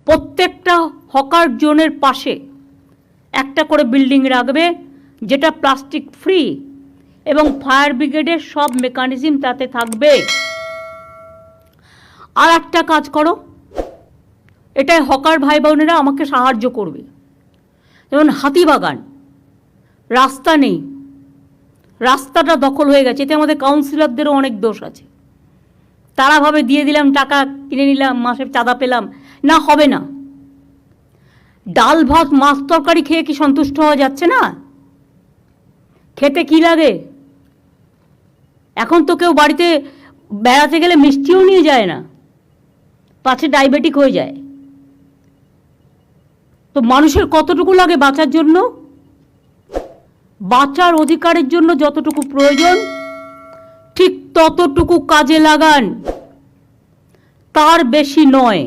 প্রত্যেকটা হকার জোনের পাশে একটা করে বিল্ডিং রাখবে, যেটা প্লাস্টিক ফ্রি, এবং ফায়ার ব্রিগেডের সব মেকানিজম তাতে থাকবে। আর একটা কাজ করো, এটাই হকার ভাই বোনেরা আমাকে সাহায্য করবে। যেমন হাতিবাগান, রাস্তা নেই, রাস্তাটা দখল হয়ে গেছে, এতে আমাদের কাউন্সিলরদেরও অনেক দোষ আছে। তারা ভাবে দিয়ে দিলাম, টাকা কিনে নিলাম, মাসে চাঁদা পেলাম, না, হবে না। ডাল ভাত মাছ তরকারি খেয়ে কি সন্তুষ্ট হওয়া যাচ্ছে না? খেতে কি লাগে? এখন তো কেউ বাড়িতে বেড়াতে গেলে মিষ্টিও নিয়ে যায় না, পাছে ডায়াবেটিক হয়ে যায়। তো মানুষের কতটুকু লাগে বাঁচার জন্য? বাঁচার অধিকারের জন্য যতটুকু প্রয়োজন ঠিক ততটুকু কাজে লাগান, তার বেশি নয়।